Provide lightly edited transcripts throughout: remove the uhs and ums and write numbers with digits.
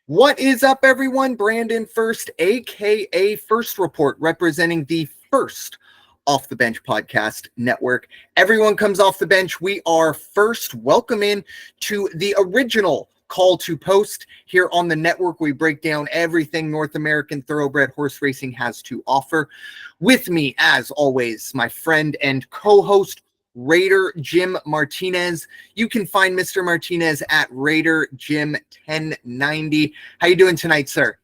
What is up, everyone? Brandon Ferst, aka First Report, representing the First Off the Bench podcast network. Everyone comes off the bench. We are First. Welcome in to the original call to post here on the network. We break down everything North American thoroughbred horse racing has to offer. With me, as always, my friend and co-host, Raider Jim Martinez. You can find Mr. Martinez at Raider Jim 1090. How you doing tonight, sir?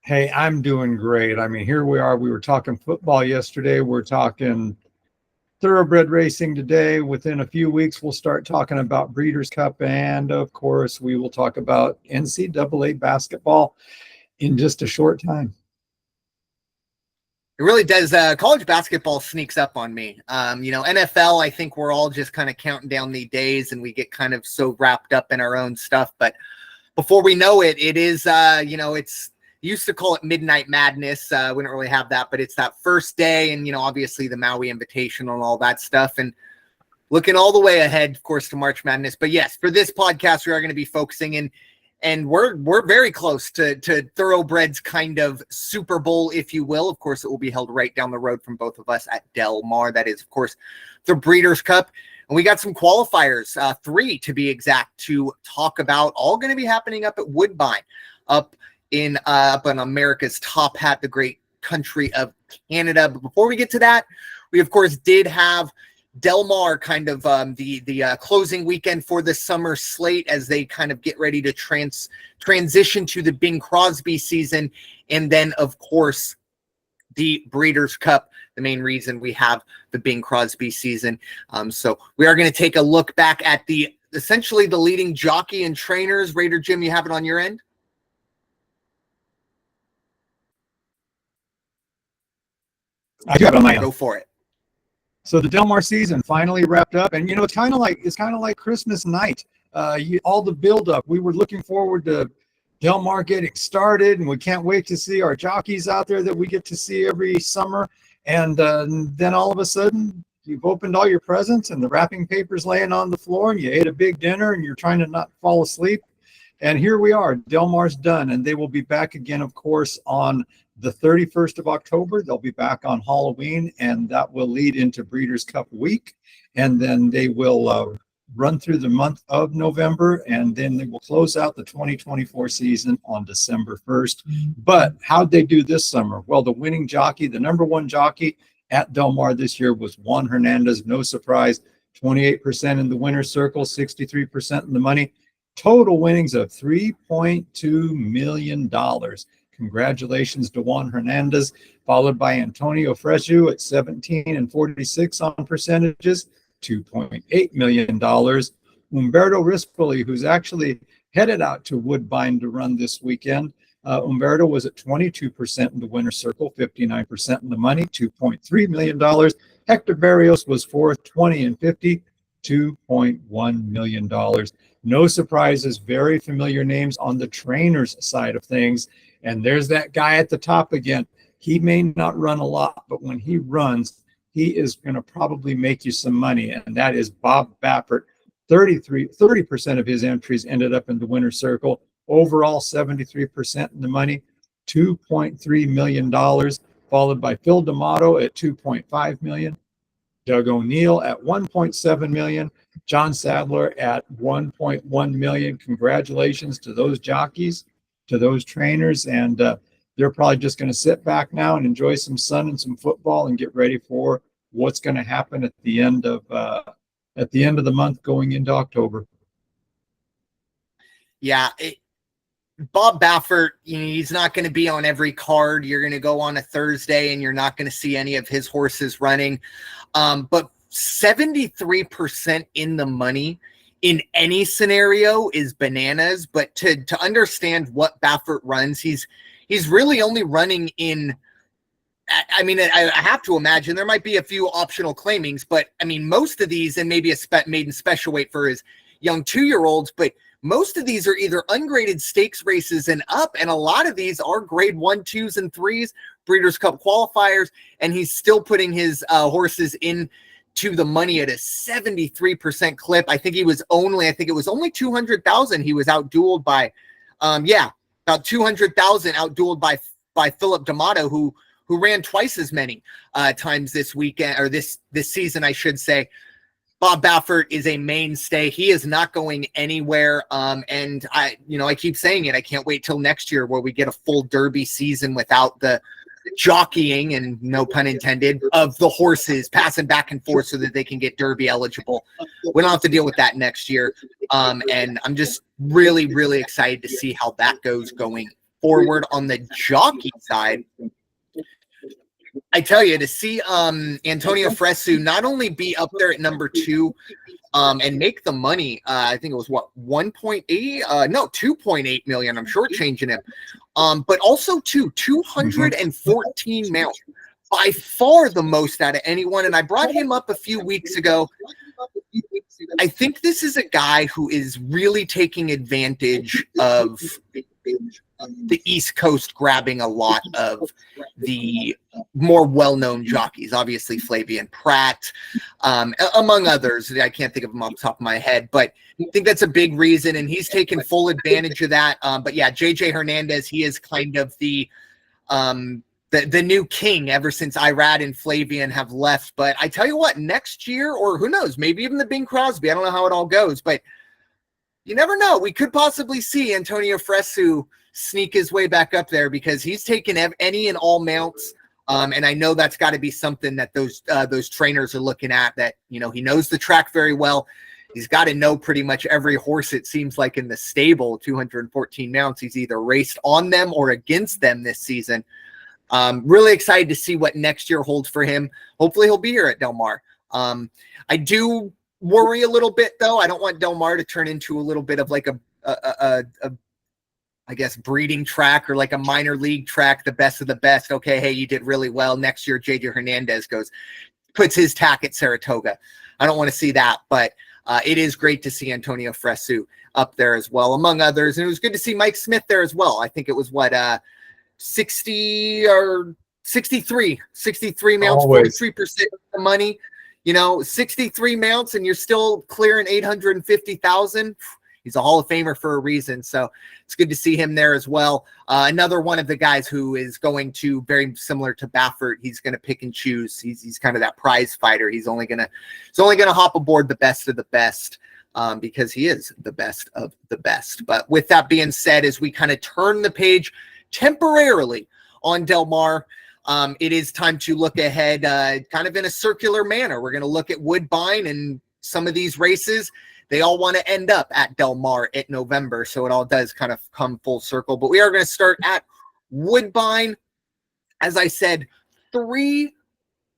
Hey, I'm doing great. I mean, here we are. We were talking football yesterday. We're talking thoroughbred racing today. Within a few weeks, we'll start talking about Breeders' Cup. And of course, we will talk about NCAA basketball in just a short time. It really does. College basketball sneaks up on me. NFL, I think we're all just kind of counting down the days and we get kind of so wrapped up in our own stuff. But before we know it, it is, it's used to call it Midnight Madness. We don't really have that, but it's that first day and, obviously the Maui Invitational and all that stuff. And looking all the way ahead, of course, to March Madness. But yes, for this podcast, we are going to be focusing in. And we're very close to Thoroughbred's kind of Super Bowl, if you will. Of course, it will be held right down the road from both of us at Del Mar. That is, of course, the Breeders' Cup. And we got some qualifiers, 3 to be exact, to talk about. All going to be happening up at Woodbine, up in America's top hat, the great country of Canada. But before we get to that, we, of course, did have Del Mar kind of the closing weekend for the summer slate as they kind of get ready to transition to the Bing Crosby season. And then, of course, the Breeders' Cup, the main reason we have the Bing Crosby season. So we are going to take a look back at essentially the leading jockey and trainers. Raider Jim, you have it on your end? I do have it on my end. Go for it. So the Del Mar season finally wrapped up, and it's kind of like Christmas night. All the buildup. We were looking forward to Del Mar getting started, and we can't wait to see our jockeys out there that we get to see every summer. And then all of a sudden, you've opened all your presents, and the wrapping paper's laying on the floor, and you ate a big dinner, and you're trying to not fall asleep. And here we are. Del Mar's done, and they will be back again, of course, on the 31st of October. They'll be back on Halloween, and that will lead into Breeders' Cup week. And then they will run through the month of November, and then they will close out the 2024 season on December 1st. But how'd they do this summer? Well, the winning jockey, the number one jockey at Del Mar this year was Juan Hernandez. No surprise, 28% in the winner's circle, 63% in the money. Total winnings of $3.2 million. Congratulations to Juan Hernandez, followed by Antonio Fresu at 17 and 46 on percentages, $2.8 million. Humberto Rispoli, who's actually headed out to Woodbine to run this weekend. Humberto was at 22% in the winner's circle, 59% in the money, $2.3 million. Hector Barrios was fourth, 20 and 50, $2.1 million. No surprises, very familiar names on the trainers side of things. And there's that guy at the top again. He may not run a lot, but when he runs, he is going to probably make you some money. And that is Bob Baffert. 30% of his entries ended up in the winner's circle. Overall, 73% in the money, $2.3 million, followed by Phil D'Amato at $2.5 million. Doug O'Neill at $1.7 million. John Sadler at $1.1 million. Congratulations to those jockeys, to those trainers, and they're probably just going to sit back now and enjoy some sun and some football and get ready for what's going to happen at the end of the month going into October. Yeah, Bob Baffert, he's not going to be on every card. You're going to go on a Thursday and you're not going to see any of his horses running. But 73% in the money in any scenario is bananas. But to understand what Baffert runs, he's really only running in, I mean, I have to imagine there might be a few optional claimings, but I mean, most of these, and maybe a maiden special weight for his young 2-year-olds, but most of these are either ungraded stakes races and up, and a lot of these are grade 1, 2s, and 3s, Breeders' Cup qualifiers, and he's still putting his horses in to the money at a 73% clip. I think it was only 200,000. He was outdueled by Yeah, about 200,000 outdueled by Philip D'Amato, who ran twice as many times this weekend, or this season, I should say. Bob Baffert is a mainstay. He is not going anywhere. And I keep saying it. I can't wait till next year where we get a full Derby season without the jockeying, and no pun intended, of the horses passing back and forth so that they can get Derby eligible. We don't have to deal with that next year. And I'm just really, really excited to see how that goes going forward. On the jockey side, I tell you, to see Antonio Fresu not only be up there at number 2 and make the money, I think it was 1.8, no, 2.8 million. I'm shortchanging him. But also 214 mounts, by far the most out of anyone. And I brought him up a few weeks ago. I think this is a guy who is really taking advantage of the East Coast grabbing a lot of the more well-known jockeys, obviously Flavian Pratt, among others. I can't think of them off the top of my head, but I think that's a big reason, and he's taken full advantage of that. But yeah, JJ Hernandez, he is kind of the new king ever since Irad and Flavian have left. But I tell you what, next year, or who knows, maybe even the Bing Crosby, I don't know how it all goes, but you never know. We could possibly see Antonio Fresu sneak his way back up there, because he's taken any and all mounts. And I know that's got to be something that those trainers are looking at, that, he knows the track very well. He's got to know pretty much every horse, it seems like, in the stable. 214 mounts. He's either raced on them or against them this season. Really excited to see what next year holds for him. Hopefully he'll be here at Del Mar. I do worry a little bit, though. I don't want Del Mar to turn into a little bit of like a I guess, breeding track, or like a minor league track, the best of the best. Okay, hey, you did really well. Next year, JJ Hernandez puts his tack at Saratoga. I don't want to see that, but it is great to see Antonio Fresu up there as well, among others. And it was good to see Mike Smith there as well. I think it was 60 or 63 mounts, always. 43% of the money. 63 mounts, and you're still clearing 850,000. He's a Hall of Famer for a reason. So it's good to see him there as well. Another one of the guys who is going to, very similar to Baffert, he's going to pick and choose. He's kind of that prize fighter. He's only going to hop aboard the best of the best, because he is the best of the best. But with that being said, as we kind of turn the page temporarily on Del Mar, it is time to look ahead, kind of in a circular manner. We're going to look at Woodbine, and some of these races, they all want to end up at Del Mar in November. So it all does kind of come full circle. But we are going to start at Woodbine. As I said, 3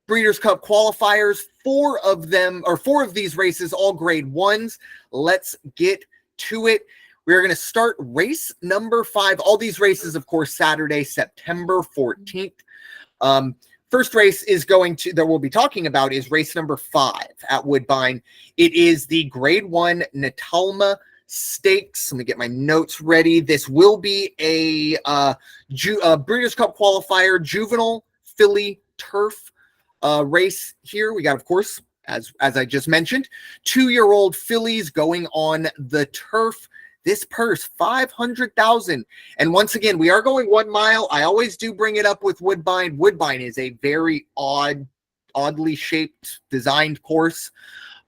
Breeders' Cup qualifiers, 4 of these races, all grade 1s. Let's get to it. We're going to start race number 5. All these races, of course, Saturday, September 14th. First race that we'll be talking about is race number 5 at Woodbine. It is the grade 1 Natalma Stakes. Let me get my notes ready. This will be a Breeders' Cup qualifier, juvenile filly turf race here. We got, of course, as I just mentioned, 2-year-old fillies going on the turf. This purse, $500,000. And once again, we are going 1 mile. I always do bring it up with Woodbine. Woodbine is a very oddly shaped, designed course.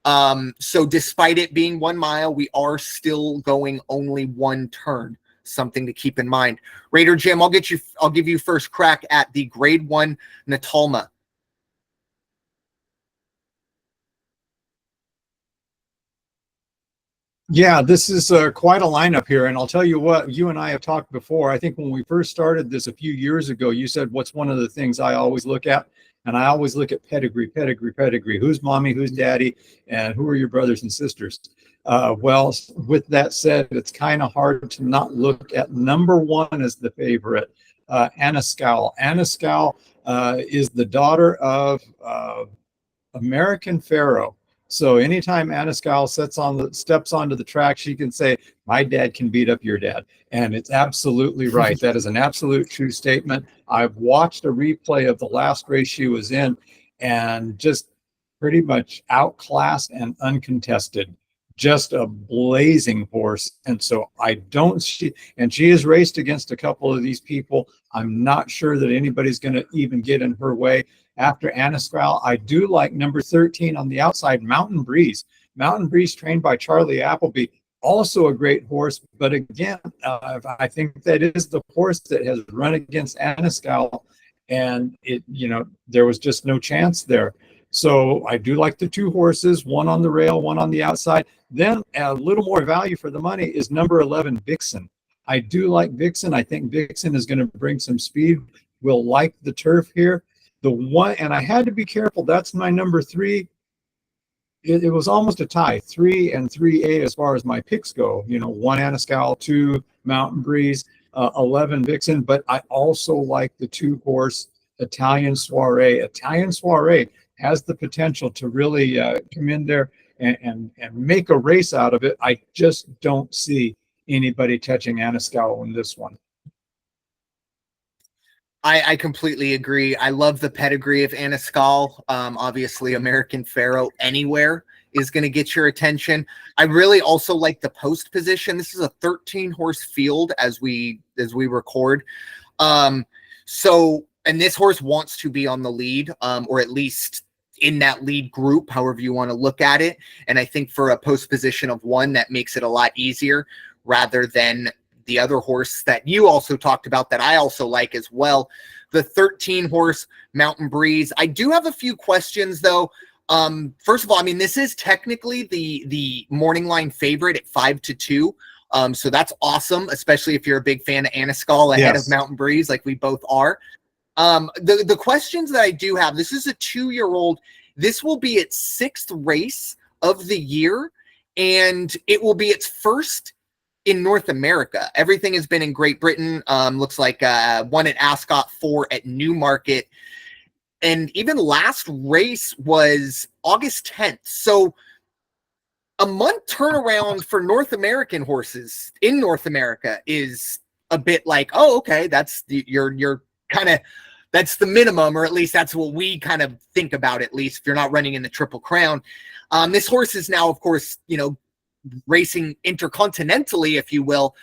So despite it being 1 mile, we are still going only 1 turn. Something to keep in mind. Raider Jim, I'll give you first crack at the grade 1 Natalma. Yeah, this is quite a lineup here. And I'll tell you what, you and I have talked before. I think when we first started this a few years ago, you said, what's one of the things I always look at? And I always look at pedigree. Who's mommy, who's daddy, and who are your brothers and sisters? Well, with that said, it's kind of hard to not look at number 1 as the favorite, Anascal. Anascal is the daughter of American Pharaoh. So anytime Anascal steps onto the track, she can say, my dad can beat up your dad. And it's absolutely right. That is an absolute true statement. I've watched a replay of the last race she was in, and just pretty much outclassed and uncontested. just a blazing horse. And so I don't see, and she has raced against a couple of these people. I'm not sure that anybody's going to even get in her way. After Anascal, I do like number 13 on the outside, Mountain Breeze. Mountain Breeze, trained by Charlie Appleby, also a great horse. But again, I think that is the horse that has run against Anascal, and it, there was just no chance there. So I do like the two horses, one on the rail, one on the outside. Then a little more value for the money is number 11, Vixen. I do like Vixen. I think Vixen is going to bring some speed. We'll like the turf here. The one, and I had to be careful. That's my number 3. It was almost a tie, 3 and 3A as far as my picks go. 1 Anascal, 2 Mountain Breeze, 11 Vixen. But I also like the 2-horse Italian Soiree. Italian Soiree has the potential to really come in there and make a race out of it. I just don't see anybody touching Anascal in this one. I completely agree. I love the pedigree of Anascal. Obviously, American Pharoah anywhere is going to get your attention. I really also like the post position. This is a 13-horse field as we record. And this horse wants to be on the lead, or at least in that lead group, however you want to look at it. And I think for a post position of 1, that makes it a lot easier rather than the other horse that you also talked about that I also like as well, the 13-horse Mountain Breeze. I do have a few questions though. First of all, I mean, this is technically the morning line favorite at 5-2. So that's awesome, especially if you're a big fan of Anascal ahead of Mountain Breeze, like we both are. The questions that I do have, this is a 2-year-old. This will be its 6th race of the year, and it will be its first in North America. Everything has been in Great Britain. Looks like 1 at Ascot, 4 at Newmarket. And even last race was August 10th. So a month turnaround for North American horses in North America is a bit like, oh, okay, that's you're kind of, that's the minimum, or at least that's what we kind of think about, at least if you're not running in the Triple Crown. This horse is now, of course, racing intercontinentally, if you will,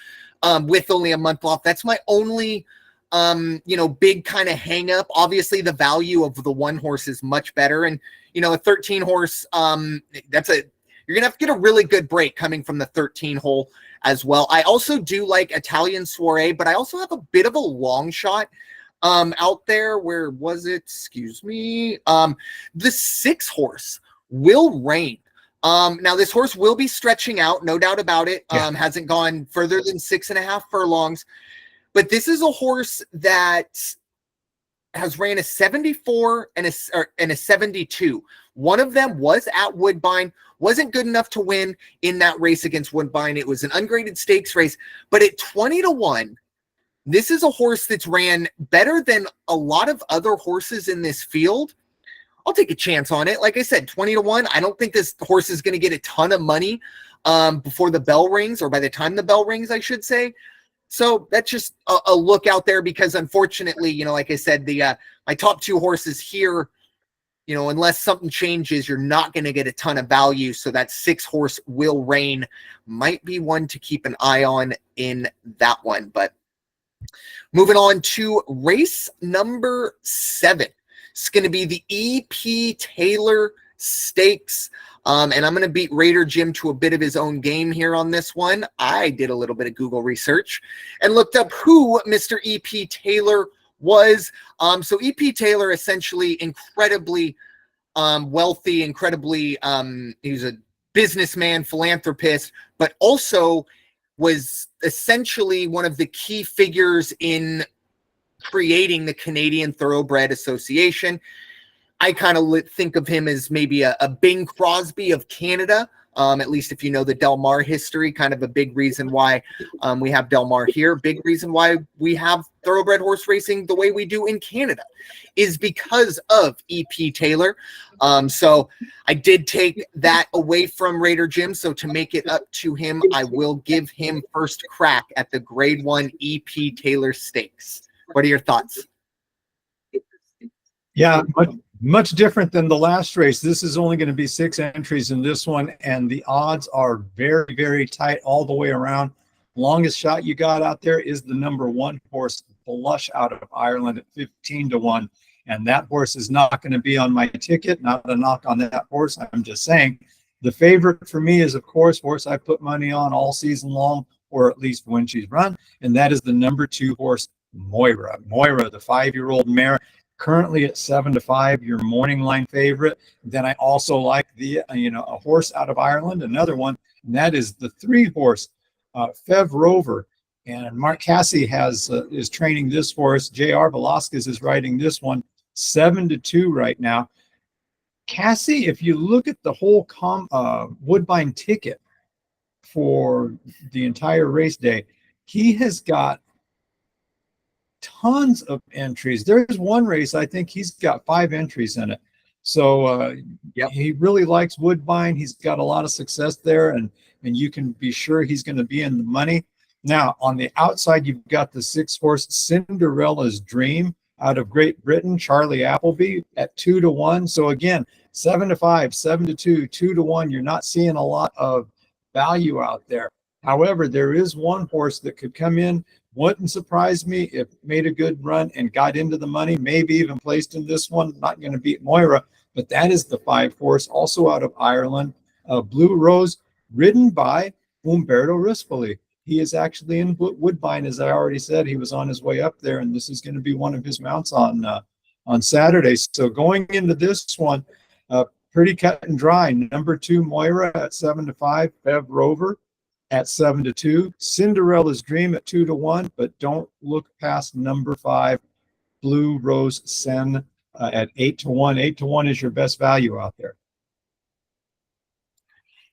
with only a month off. That's my only, big kind of hang up. Obviously, the value of the 1 horse is much better. And, a 13 horse, you're going to have to get a really good break coming from the 13 hole as well. I also do like Italian Soiree, but I also have a bit of a long shot out there. Where was it? Excuse me. The 6 horse Will Rain. Now this horse will be stretching out, no doubt about it. Hasn't gone further than 6.5 furlongs, but this is a horse that has ran a 74 and a 72. One of them was at Woodbine, wasn't good enough to win in that race against Woodbine. It was an ungraded stakes race, but at 20-1, this is a horse that's ran better than a lot of other horses in this field. I'll take a chance on it. Like I said, 20-1. I don't think this horse is going to get a ton of money before the bell rings, or by the time the bell rings, I should say. So that's just a look out there, because unfortunately, like I said, my top 2 horses here, unless something changes, you're not going to get a ton of value. So that 6-horse Will Rain might be one to keep an eye on in that one. But moving on to race number 7. It's going to be the E.P. Taylor Stakes. And I'm going to beat Raider Jim to a bit of his own game here on this one. I did a little bit of Google research and looked up who Mr. E.P. Taylor was. So E.P. Taylor, essentially incredibly wealthy, incredibly, he was a businessman, philanthropist, but also was essentially one of the key figures in creating the Canadian Thoroughbred Association. I kind of think of him as maybe a Bing Crosby of Canada, at least if you know the Del Mar history. Kind of a big reason why we have Del Mar here. Big reason why we have thoroughbred horse racing the way we do in Canada is because of E.P. Taylor. So I did take that away from Raider Jim. So to make it up to him, I will give him first crack at the Grade 1 E.P. Taylor Stakes. What are your thoughts? Yeah, Much different than the last race. This is only going to be 6 entries in this one, and the odds are very, very tight all the way around. Longest shot you got out there is the number 1 horse, Blush, out of Ireland at 15-1. And that horse is not going to be on my ticket. Not a knock on that horse. I'm just saying the favorite for me is, of course, horse I put money on all season long, or at least when she's run, and that is the number 2 horse, Moira. Moira, the 5-year-old mare, currently at 7-5, your morning line favorite. Then I also like the a horse out of Ireland, another one, and that is the 3 horse, Fev Rover. And Mark Casse is training this horse. J.R. Velasquez is riding this one, 7-2 right now. Casse, if you look at the whole Woodbine ticket for the entire race day, he has got tons of entries. There's one race, I think he's got 5 entries in it. So he really likes Woodbine. He's got a lot of success there, and you can be sure he's going to be in the money. Now, on the outside, you've got the 6 horse Cinderella's Dream out of Great Britain, Charlie Appleby, at 2-1. So again, 7-5, 7-2, 2-1. You're not seeing a lot of value out there. However, there is one horse that could come in. Wouldn't surprise me if made a good run and got into the money, maybe even placed in this one. Not going to beat Moira, but that is the 5 horse, also out of Ireland, Blue Rose, ridden by Umberto Rispoli. He is actually in Woodbine, as I already said. He was on his way up there, and this is going to be one of his mounts on Saturday. So going into this one, pretty cut and dry. Number 2, Moira at 7-5, Fev Rover at 7-2, Cinderella's Dream at 2-1, but don't look past number 5, Blue Rose Sen at 8-1. 8-1 is your best value out there.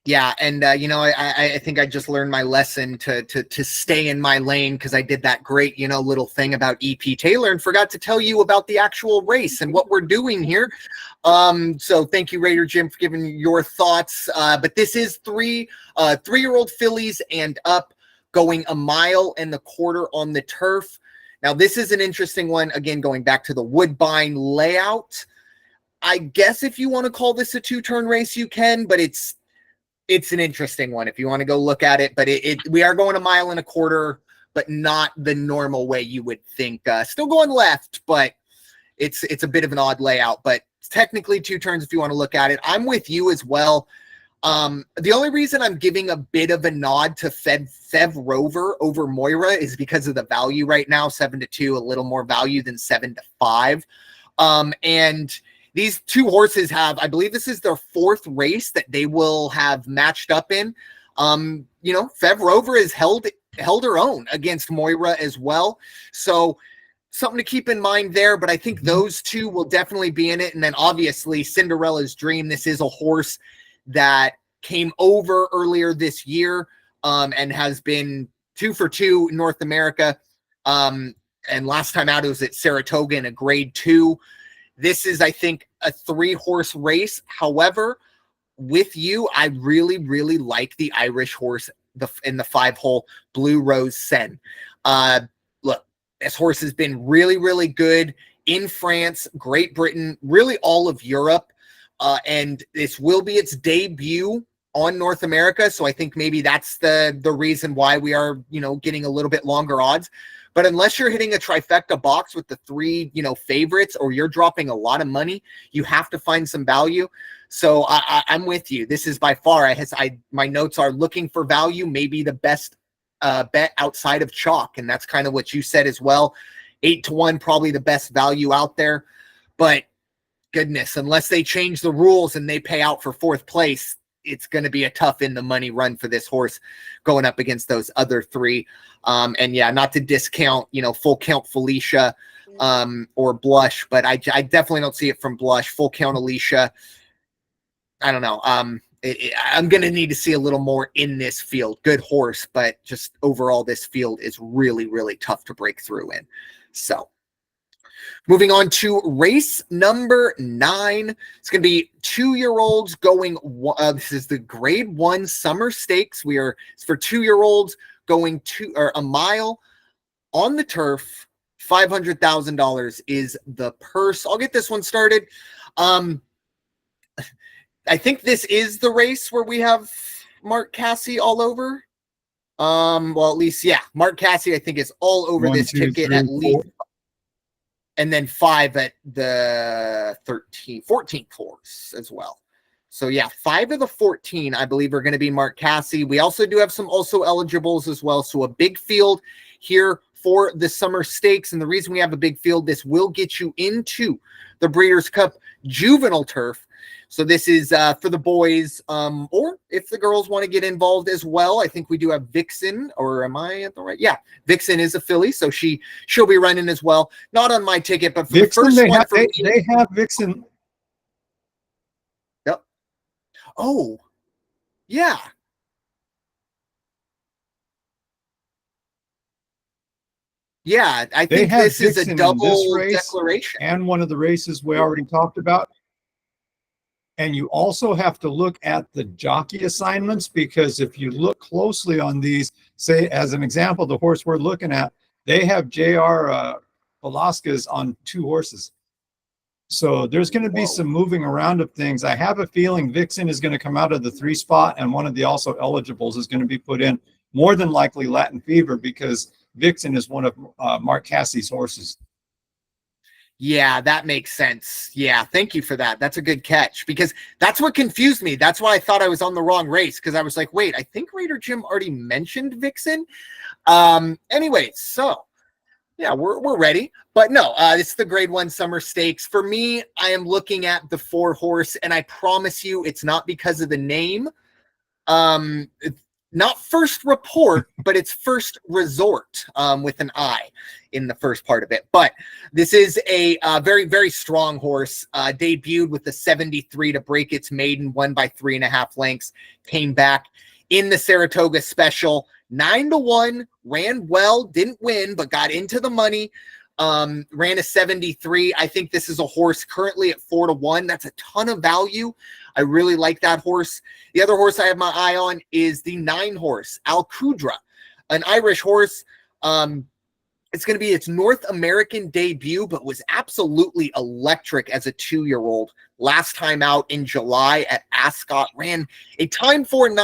Yeah, and I think I just learned my lesson to stay in my lane, because I did that great little thing about EP Taylor and forgot to tell you about the actual race and what we're doing here. So thank you, Raider Jim, for giving your thoughts. But this is 3-year-old fillies and up, going 1.25 miles on the turf. Now this is an interesting one. Again, going back to the Woodbine layout. I guess if you want to call this a 2-turn race, you can, but it's an interesting one if you want to go look at it. But we are going 1.25 miles, but not the normal way you would think. Still going left, but it's a bit of an odd layout. But it's technically 2 turns if you want to look at it. I'm with you as well. The only reason I'm giving a bit of a nod to Fev Rover over Moira is because of the value right now, 7-2, a little more value than 7-5. And these 2 horses have, I believe this is their 4th race that they will have matched up in. Fev Rover has held her own against Moira as well. So something to keep in mind there, but I think those 2 will definitely be in it. And then obviously Cinderella's Dream. This is a horse that came over earlier this year and has been 2 for 2 in North America. And last time out, it was at Saratoga in a grade 2. This is, I think, a 3-horse race. However, with you, I really, really like the Irish horse in the 5-hole Blue Rose Sen. Look, this horse has been really, really good in France, Great Britain, really all of Europe. And this will be its debut on North America. So I think maybe that's the reason why we are, getting a little bit longer odds. But unless you're hitting a trifecta box with the 3, favorites, or you're dropping a lot of money, you have to find some value. So I'm with you. This is by far, my notes are looking for value, maybe the best bet outside of chalk. And that's kind of what you said as well. 8-1, probably the best value out there. But goodness, unless they change the rules and they pay out for 4th place, it's going to be a tough in the money run for this horse going up against those other 3. And yeah, not to discount, Full Count Felicia or Blush, but I definitely don't see it from Blush. Full Count Alicia, I don't know. I'm going to need to see a little more in this field. Good horse, but just overall, this field is really, really tough to break through in. So moving on to race number 9. It's going to be 2-year-olds going. This is the grade 1 summer stakes. It's for 2-year-olds going 1 mile on the turf. $500,000 is the purse. I'll get this one started. I think this is the race where we have Mark Casse all over. Well, at least, yeah, Mark Casse, I think, is all over this ticket at least. And then 5 at the 14th horse as well. So yeah, 5 of the 14, I believe, are going to be Mark Casse. We also do have some also eligibles as well. So a big field here for the summer stakes. And the reason we have a big field, this will get you into the Breeders' Cup juvenile turf. So this is for the boys, or if the girls want to get involved as well. I think we do have Vixen, or am I at the right? Yeah, Vixen is a filly, so she'll be running as well. Not on my ticket, but for Vixen, the first one, they have Vixen. Yep. Oh, yeah. Yeah, I think this is a double declaration. And one of the races we already talked about. And you also have to look at the jockey assignments, because if you look closely on these, say, as an example, the horse we're looking at, they have J.R. Velasquez on 2 horses. So there's going to be some moving around of things. I have a feeling Vixen is going to come out of the 3 spot, and one of the also eligibles is going to be put in, more than likely Latin Fever, because Vixen is one of Mark Casse's horses. Yeah, that makes sense. Yeah, thank you for that. That's a good catch, because that's what confused me. That's why I thought I was on the wrong race, because I was like, wait, I think Raider Jim already mentioned Vixen. Anyway, so yeah, we're ready. But no, it's the Grade 1 Summer Stakes. For me, I am looking at the 4 horse, and I promise you it's not because of the name. It's not First Report, but it's First Resort, with an I in the first part of it. But this is a very, very strong horse. Debuted with the 73 to break its maiden, won by 3.5 lengths, came back in the Saratoga Special, 9-1, ran well, didn't win, but got into the money. Ran a 73. I think this is a horse currently at 4-1. That's a ton of value. I really like that horse. The other horse I have my eye on is the 9 horse, Alcudra, an Irish horse. It's going to be its North American debut, but was absolutely electric as a 2-year-old. Last time out in July at Ascot, ran a time form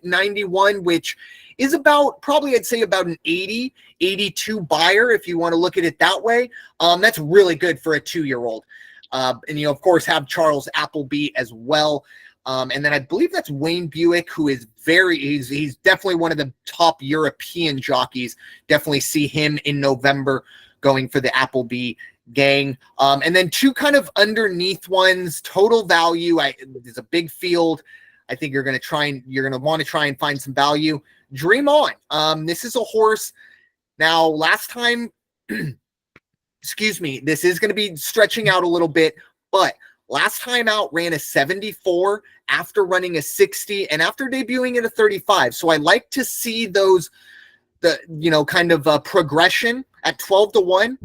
91, which is about, probably I'd say about an 80, 82 buyer, if you want to look at it that way. That's really good for a 2-year-old. And you, of course, have Charles Appleby as well. And then I believe that's Wayne Buick, who is he's definitely one of the top European jockeys. Definitely see him in November going for the Appleby gang. And then 2 kind of underneath ones, total value. There's a big field. I think you're going to want to try and find some value. Dream On. This is a horse. Now, last time, excuse me, this is going to be stretching out a little bit, but last time out ran a 74 after running a 60 and after debuting at a 35. So I like to see those, kind of progression at 12-1.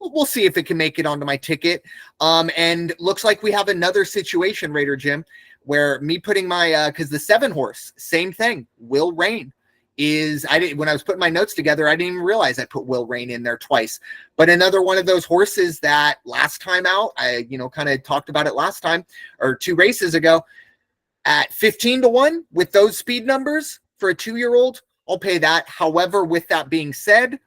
We'll see if it can make it onto my ticket. And looks like we have another situation, Raider Jim, where me putting my, because the 7 horse, same thing, Will Rain. When I was putting my notes together, I didn't even realize I put Will Rain in there twice. But another one of those horses that last time out, I kind of talked about it last time or 2 races ago, at 15-1 with those speed numbers for a 2-year-old, I'll pay that. However, with that being said,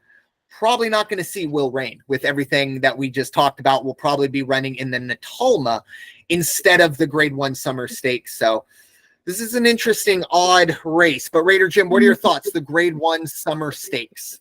probably not going to see Will Rain with everything that we just talked about. We'll probably be running in the Natalma instead of the Grade 1 Summer Stakes. So this is an interesting, odd race. But Raider Jim, what are your thoughts? The Grade 1 Summer Stakes.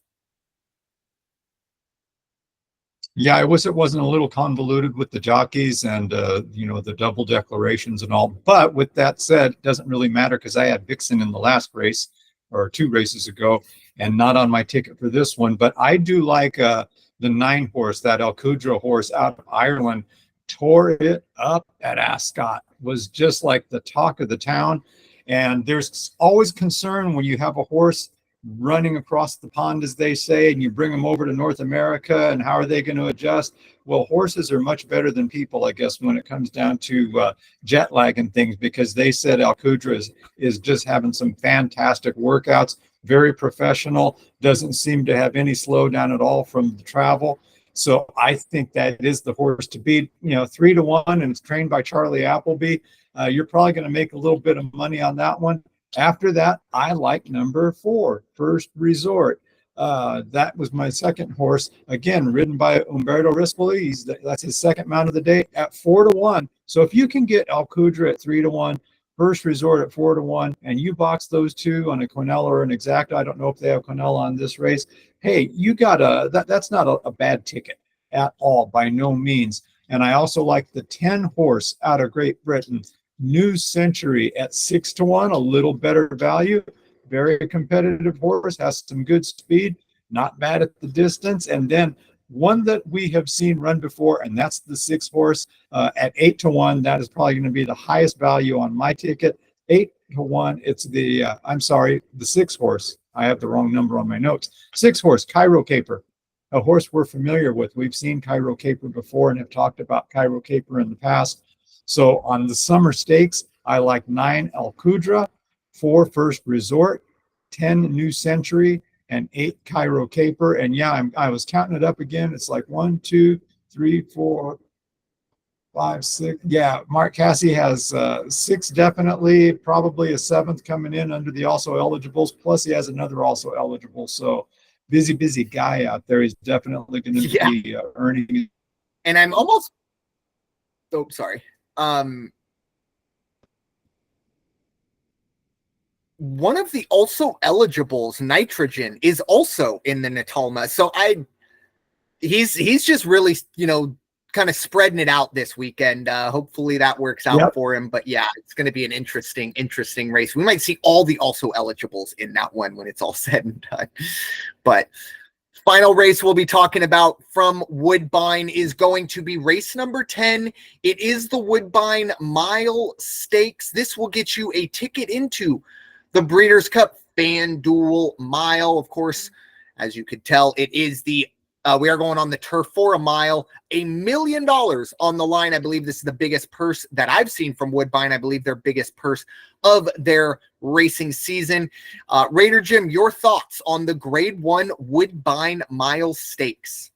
Yeah, it wasn't a little convoluted with the jockeys and the double declarations and all. But with that said, it doesn't really matter, because I had Vixen in the last race or 2 races ago, and not on my ticket for this one. But I do like the 9 horse, that Alcudra horse out of Ireland. Tore it up at Ascot, was just like the talk of the town. And there's always concern when you have a horse running across the pond, as they say, and you bring them over to North America, and how are they going to adjust? Well, horses are much better than people, I guess, when it comes down to jet lag and things, because they said Alcudra is just having some fantastic workouts, very professional, doesn't seem to have any slowdown at all from the travel. So I think that is the horse to beat. 3-1, and it's trained by Charlie Appleby. You're probably going to make a little bit of money on that one. After that, I like number 4, First Resort. That was my second horse, again, ridden by Umberto Rispoli. That's his second mount of the day at 4-1. So if you can get El Cudra at 3-1, First Resort at 4-1, and you box those two on a Quinella or an Exacta, I don't know if they have Quinella on this race. Hey, you got that's not a bad ticket at all, by no means. And I also like the 10 horse out of Great Britain, New Century at 6-1, a little better value. Very competitive horse, has some good speed, not bad at the distance. And then one that we have seen run before, and that's the 6 horse at 8-1. That is probably going to be the highest value on my ticket. 8-1. It's the the 6 horse. I have the wrong number on my notes. 6 horse, Cairo Caper, a horse we're familiar with. We've seen Cairo Caper before and have talked about Cairo Caper in the past. So on the summer stakes, I like 9 El Cudra, 4 First Resort, 10 New Century, and 8 Cairo Caper. And yeah, I was counting it up again. It's like 1, 2, 3, 4, 5, 6. Yeah, Mark Casse has 6 definitely, probably a 7th coming in under the also eligibles. Plus he has another also eligible. So busy guy out there. He's definitely going to be earning. And I'm almost, sorry. One of the also eligibles, Nitrogen, is also in the Natalma. So he's just really, kind of spreading it out this weekend. Hopefully that works out for him. But yeah, it's going to be an interesting race. We might see all the also eligibles in that one when it's all said and done. But final race we'll be talking about from Woodbine is going to be race number 10. It is the Woodbine Mile Stakes. This will get you a ticket into the Breeders' Cup FanDuel Mile. Of course, as you could tell, it is we are going on the turf for a mile. $1 million on the line. I believe this is the biggest purse that I've seen from Woodbine. I believe their biggest purse of their racing season. Raider Jim, your thoughts on the Grade 1 Woodbine Mile Stakes?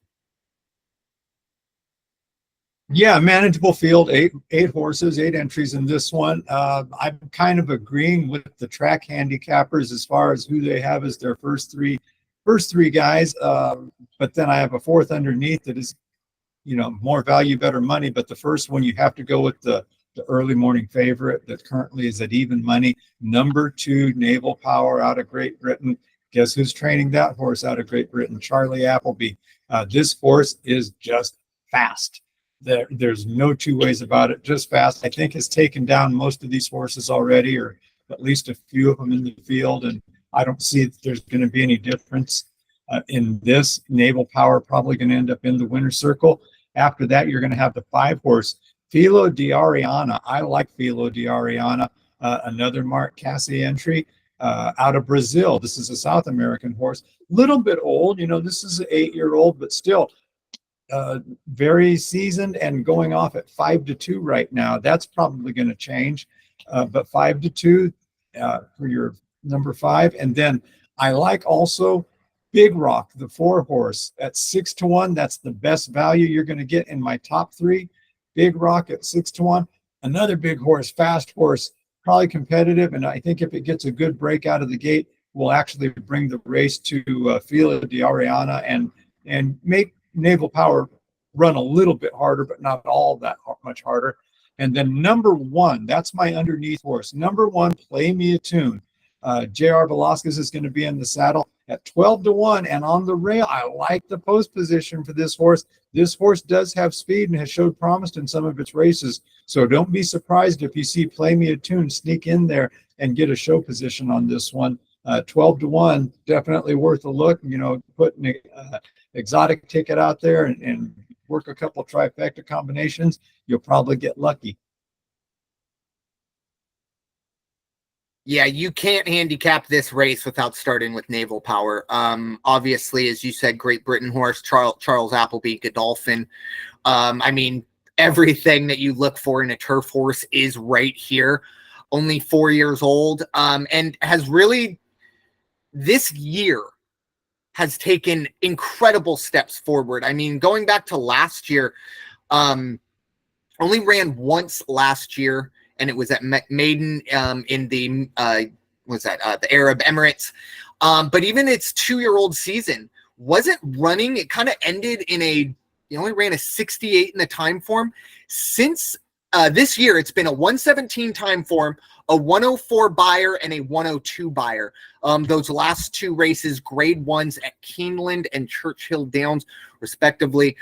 Yeah, manageable field, eight horses, 8 entries in this one. I'm kind of agreeing with the track handicappers as far as who they have as their first three guys. But then I have a 4th underneath that is, more value, better money. But the first one, you have to go with the early morning favorite that currently is at even money. Number 2, Naval Power out of Great Britain. Guess who's training that horse out of Great Britain? Charlie Appleby. This horse is just fast. There's no two ways about it. Just fast. I think has taken down most of these horses already, or at least a few of them in the field. And I don't see that there's going to be any difference in this. Naval Power probably going to end up in the winner's circle. After that, you're going to have the 5 horse, Filo di Ariana. I like Filo di Ariana, another Mark Casse entry out of Brazil. This is a South American horse, little bit old. This is an 8-year-old, but still very seasoned and going off at 5-2 right now. That's probably going to change, but 5-2 for your number 5. And then I like also Big Rock, the 4 horse at 6-1. That's the best value you're going to get in my top 3. Big Rock at 6-1. Another big horse, fast horse, probably competitive. And I think if it gets a good break out of the gate, will actually bring the race to Filo di Ariana and make Naval Power run a little bit harder, but not all that much harder. And then number 1, that's my underneath horse. Number 1, Play Me a Tune. J.R. Velasquez is going to be in the saddle at 12-1 and on the rail. I like the post position for this horse. This horse does have speed and has showed promise in some of its races. So don't be surprised if you see Play Me a Tune sneak in there and get a show position on this one. 12-1, definitely worth a look. Put an exotic ticket out there and work a couple trifecta combinations. You'll probably get lucky. Yeah, you can't handicap this race without starting with Naval Power. Obviously, as you said, Great Britain horse, Charles Appleby, Godolphin. Everything that you look for in a turf horse is right here. Only 4 years old, and has really this year has taken incredible steps forward. I mean, going back to last year, only ran once last year, and it was at Maiden in the the Arab Emirates. But even its 2-year-old season wasn't running. It kind of ended in he only ran a 68 in the time form. Since this year, it's been a 117 time form, a 104 buyer, and a 102 buyer. Those last 2 races, grade 1s at Keeneland and Churchill Downs, respectively.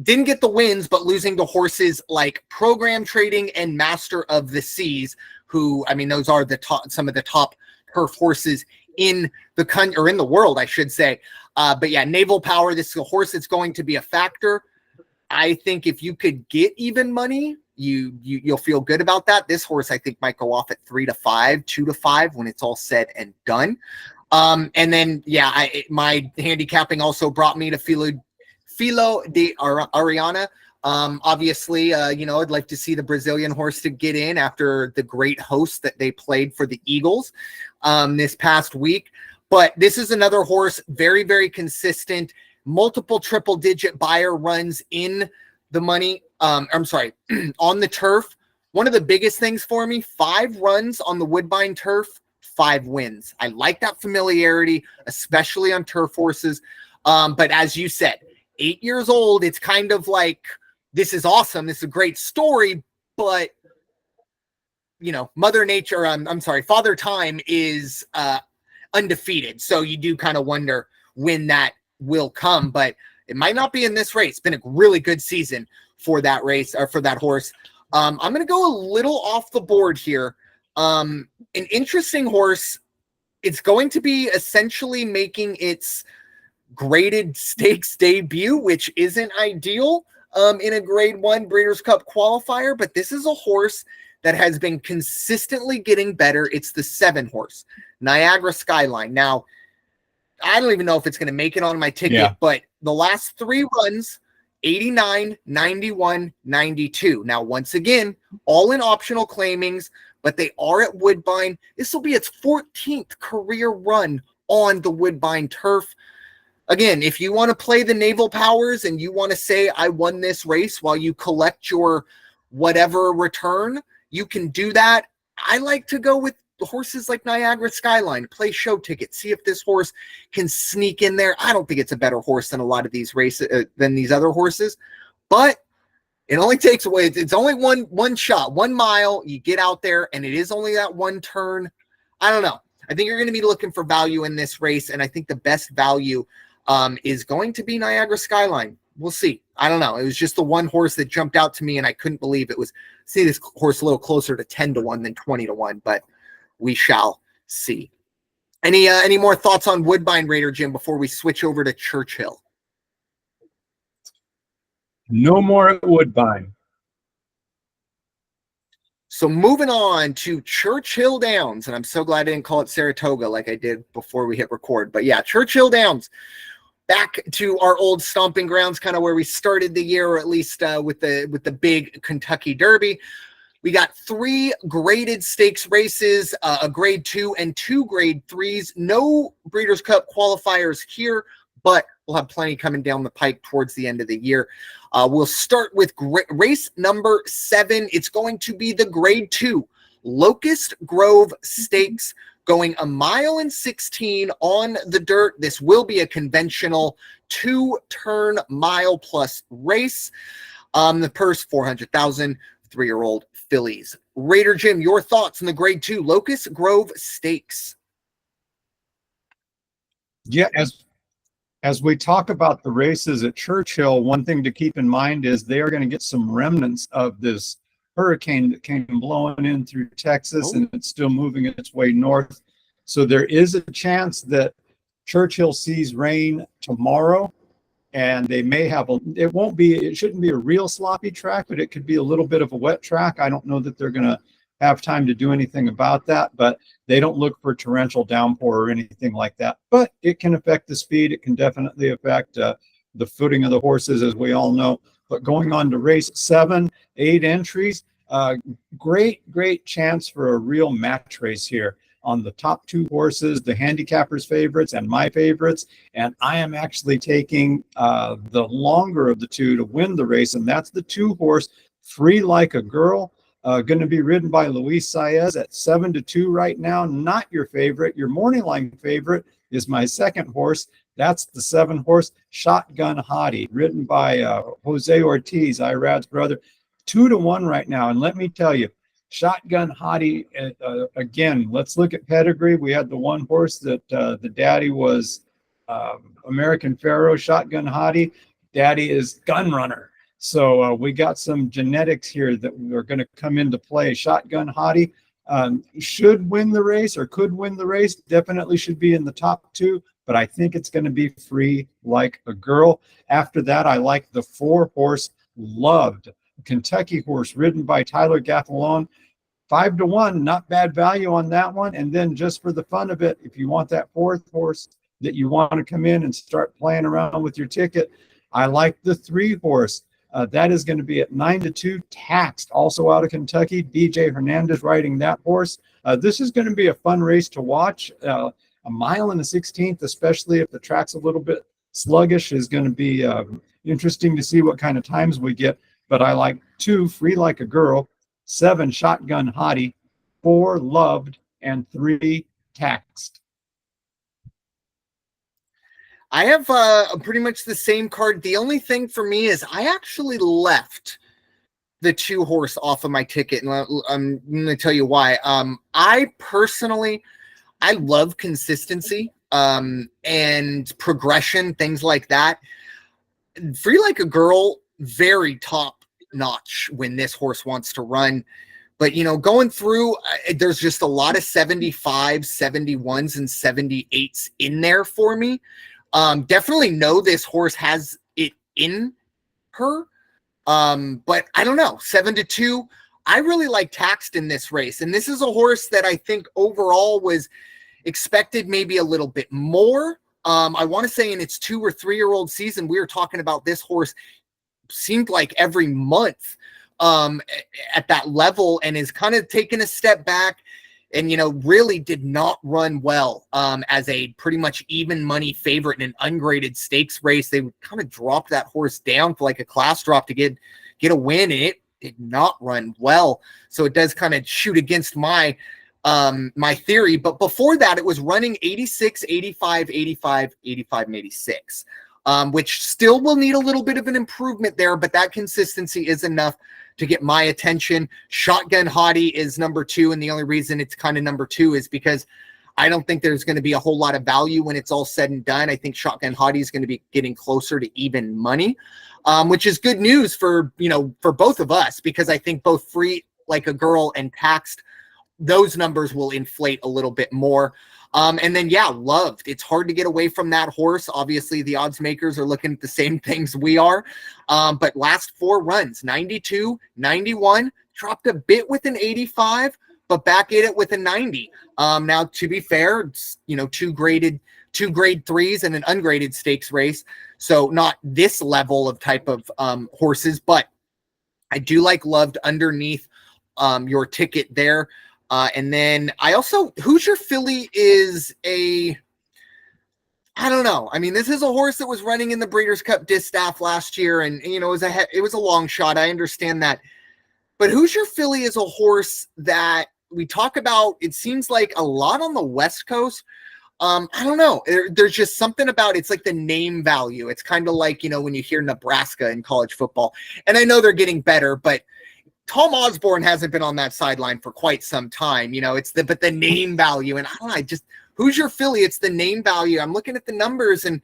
Didn't get the wins, but losing to horses like Program Trading and Master of the Seas, who, I mean, those are some of the top turf horses in the country, or in the world, I should say. But yeah, Naval Power, this is a horse that's going to be a factor. I think if you could get even money, you'll feel good about that. This horse, I think, might go off at 3 to 5, 2 to 5 when it's all said and done. And then, yeah, my handicapping also brought me to Filo de Ariana. Obviously, I'd like to see the Brazilian horse to get in after the great host that they played for the Eagles this past week. But this is another horse, very, very consistent, multiple triple-digit buyer runs in the money. On the turf. One of the biggest things for me, 5 runs on the Woodbine turf, 5 wins. I like that familiarity, especially on turf horses. But as you said, 8 years old, it's kind of like, this is awesome. This is a great story, but Mother Nature, Father Time is undefeated. So you do kind of wonder when that will come, but it might not be in this race. It's been a really good season for that race, or for that horse. I'm going to go a little off the board here. An interesting horse. It's going to be essentially making its graded stakes debut, which isn't ideal in a grade 1 Breeders' Cup qualifier, but this is a horse that has been consistently getting better. It's the 7 horse, Niagara Skyline. Now, I don't even know if it's going to make it on my ticket, but the last 3 runs, 89, 91, 92. Now, once again, all in optional claimings, but they are at Woodbine. This will be its 14th career run on the Woodbine turf. Again, if you want to play the Naval Powers and you want to say, I won this race while you collect your whatever return, you can do that. I like to go with horses like Niagara Skyline, play show tickets, see if this horse can sneak in there. I don't think it's a better horse than a lot of these races, than these other horses, but it only takes away, it's only one shot, 1 mile. You get out there and it is only that 1 turn. I don't know. I think you're going to be looking for value in this race, and I think the best value is going to be Niagara Skyline. We'll see. I don't know. It was just the one horse that jumped out to me, and I couldn't believe it was. See this horse a little closer to 10 to 1 than 20 to 1, but we shall see. Any more thoughts on Woodbine, Raider Jim, before we switch over to Churchill? No more at Woodbine. So moving on to Churchill Downs, and I'm so glad I didn't call it Saratoga like I did before we hit record. But yeah, Churchill Downs, back to our old stomping grounds, kind of where we started the year, or at least with the big Kentucky Derby. We got 3 graded stakes races, a grade 2 and 2 grade 3s. No Breeders' Cup qualifiers here, but we'll have plenty coming down the pike towards the end of the year. We'll start with race number 7. It's going to be the grade 2 Locust Grove Stakes, going 1 mile and 16 on the dirt. This will be a conventional 2-turn mile plus race. The purse, $400,000, 3-year-old fillies. Raider Jim, your thoughts on the grade 2 Locust Grove Stakes? Yeah, as we talk about the races at Churchill, one thing to keep in mind is they are going to get some remnants of this hurricane that came blowing in through Texas, and it's still moving its way north. So there is a chance that Churchill sees rain tomorrow, and they may have it shouldn't be a real sloppy track, but it could be a little bit of a wet track. I don't know that they're going to have time to do anything about that, but they don't look for torrential downpour or anything like that. But it can affect the speed. It can definitely affect the footing of the horses, as we all know. But going on to race 7, 8 entries, great chance for a real match race here. on the top 2 horses, the handicappers' favorites and my favorites. And I am actually taking the longer of the 2 to win the race, and that's the 2 horse, Free Like a Girl. Going to be ridden by Luis Saez at 7-2 right now. Not your favorite. Your morning line favorite is my second horse. That's the 7 horse, Shotgun Hottie, ridden by Jose Ortiz, Irad's brother. 2-1 right now. And let me tell you, Shotgun Hottie, again, let's look at pedigree. We had the 1 horse that the daddy was American Pharaoh, Shotgun Hottie. Daddy is Gun Runner. So we got some genetics here that are going to come into play. Shotgun Hottie should win the race, or could win the race. Definitely should be in the top 2, but I think it's going to be Free Like a Girl. After that, I like the 4 horse, Loved, Kentucky horse, ridden by Tyler Gaffalone. 5-1, not bad value on that one. And then just for the fun of it, if you want that 4th horse that you want to come in and start playing around with your ticket, I like the 3 horse. That is going to be at 9-2, Taxed, also out of Kentucky. BJ Hernandez riding that horse. This is going to be a fun race to watch. A mile and a 16th, especially if the track's a little bit sluggish, is going to be interesting to see what kind of times we get. But I like 2, Free Like a Girl, 7, Shotgun Hottie, 4, Loved, and 3, Taxed. I have pretty much the same card. The only thing for me is I actually left the 2 horse off of my ticket, and I'm going to tell you why. I personally, I love consistency and progression, things like that. Free Like a Girl, very top notch when this horse wants to run. But, you know, going through, there's just a lot of 75s, 71s, and 78s in there for me. Definitely know this horse has it in her. But I don't know, 7-2. I really like Taxed in this race. And this is a horse that I think overall was expected maybe a little bit more. I want to say in its 2 or 3-year-old season, we were talking about this horse seemed like every month at that level, and is kind of taking a step back. And, you know, really did not run well as a pretty much even money favorite in an ungraded stakes race. They kind of dropped that horse down for like a class drop to get a win, and it did not run well. So it does kind of shoot against my my theory. But before that, it was running 86, 85, 85, 85, and 86, which still will need a little bit of an improvement there, but that consistency is enough to get my attention. Shotgun Hottie is number 2, and the only reason it's kind of number 2 is because I don't think there's going to be a whole lot of value when it's all said and done. I think Shotgun Hottie is going to be getting closer to even money, which is good news for, you know, for both of us, because I think both Free Like a Girl and Taxed, those numbers will inflate a little bit more. And then, yeah, Loved. It's hard to get away from that horse. Obviously, the odds makers are looking at the same things we are. But last 4 runs, 92, 91, dropped a bit with an 85, but back at it with a 90. Now, to be fair, it's, you know, 2 grade 3s and an ungraded stakes race. So not this level of type of horses, but I do like Loved underneath your ticket there. And then I also, Hoosier Filly is I don't know. I mean, this is a horse that was running in the Breeders' Cup Distaff last year, and, you know, it was a long shot. I understand that. But Hoosier Filly is a horse that we talk about, it seems like a lot on the West Coast. I don't know. There's just something about it's like the name value. It's kind of like, you know, when you hear Nebraska in college football. And I know they're getting better, but Tom Osborne hasn't been on that sideline for quite some time. You know, but the name value, and I don't know, Hoosier Filly, it's the name value. I'm looking at the numbers and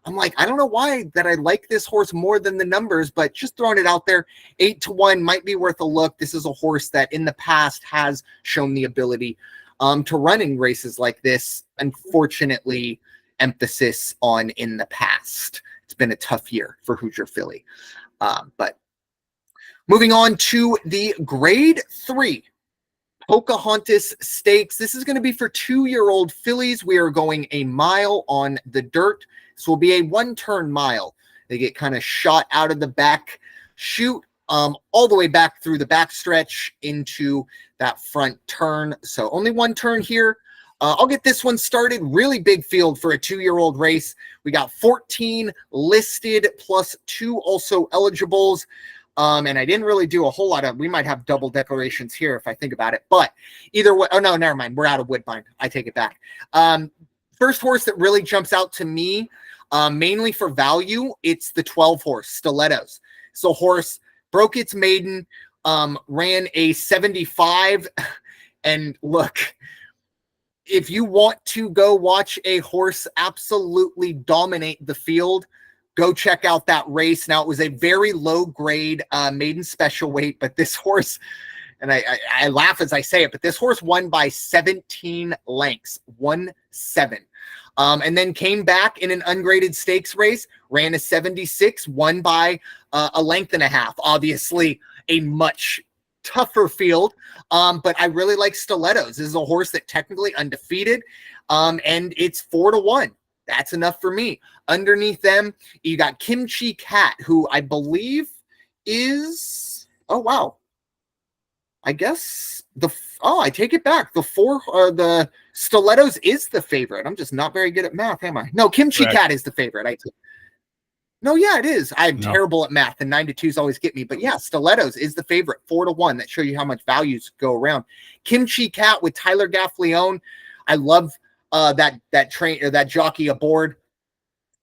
I'm like, I don't know why that I like this horse more than the numbers, but just throwing it out there, 8-1 might be worth a look. This is a horse that in the past has shown the ability to run in races like this. Unfortunately, emphasis on in the past. It's been a tough year for Hoosier Filly. But moving on to the grade 3 Pocahontas Stakes. This is going to be for 2-year-old fillies. We are going a mile on the dirt. This will be a 1-turn mile. They get kind of shot out of the back chute, all the way back through the back stretch into that front turn. So only 1 turn here. I'll get this one started. Really big field for a 2-year-old race. We got 14 listed plus 2 also eligibles. And I didn't really do a whole lot of, we might have double declarations here if I think about it, but either way, oh no, never mind. We're out of Woodbine. I take it back. First horse that really jumps out to me, mainly for value, it's the 12 horse Stilettos. So horse broke its maiden, ran a 75, and look, if you want to go watch a horse absolutely dominate the field, go check out that race. Now, it was a very low grade maiden special weight, but this horse, and I laugh as I say it, but this horse won by 17 lengths, 1-7. And then came back in an ungraded stakes race, ran a 76, won by a length and a half. Obviously, a much tougher field, but I really like Stilettos. This is a horse that technically undefeated, and it's 4-1. That's enough for me. Underneath them, you got Kimchi Cat, who I believe is, oh wow, I guess I take it back. The Stilettos is the favorite. I'm just not very good at math, am I? No, Kimchi Cat is the favorite. No, yeah, it is. I'm terrible at math, and 9-2s always get me. But yeah, Stilettos is the favorite, 4-1. That show you how much values go around. Kimchi Cat with Tyler Gaffleone. I love that jockey aboard.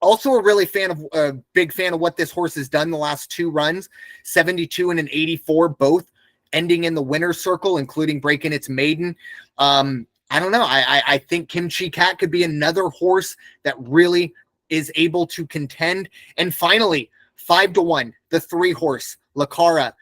Also a big fan of what this horse has done the last 2 runs, 72 and an 84, both ending in the winner's circle, including breaking its maiden. I don't know. I think Kimchi Cat could be another horse that really is able to contend. And finally, 5-1, the 3 horse, Lacara.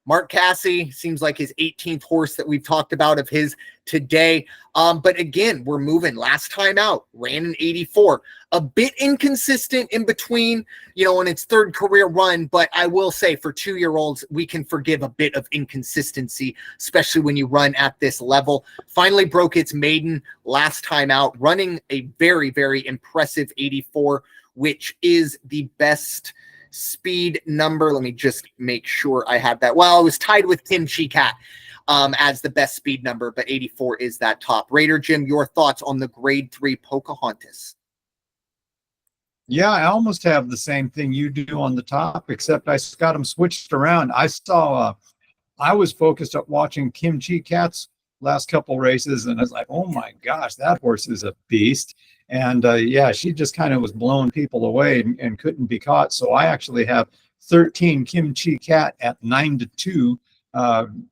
Mark Cassie seems like his 18th horse that we've talked about of his today. But again, we're moving. Last time out, ran an 84. A bit inconsistent in between, in its 3rd career run. But I will say for 2-year-olds, we can forgive a bit of inconsistency, especially when you run at this level. Finally broke its maiden last time out, running a very, very impressive 84, which is the best speed number. Let me just make sure I had that. Well, it was tied with Kimchi Cat as the best speed number, but 84 is that top. Raider Jim, your thoughts on the grade 3 Pocahontas? Yeah, I almost have the same thing you do on the top, except I got them switched around. I was focused on watching Kimchi Cat's last couple races, and I was like, oh my gosh, that horse is a beast. And yeah, she just kind of was blowing people away and couldn't be caught. So I actually have 13 Kimchi Cat at 9-2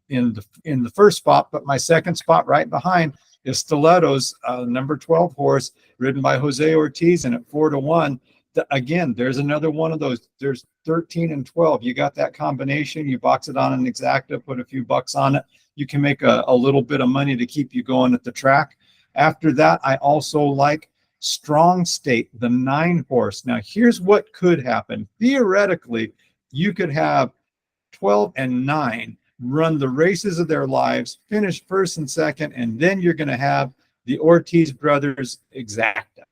in the first spot, but my second spot right behind is Stilettos, number 12 horse, ridden by Jose Ortiz, and at 4-1. Again, there's another one of those. There's 13 and 12. You got that combination. You box it on an exacta, put a few bucks on it. You can make a little bit of money to keep you going at the track. After that, I also like Strong State, the 9 horse. Now, here's what could happen. Theoretically, you could have 12 and 9 run the races of their lives, finish first and second, and then you're going to have the Ortiz brothers exacta,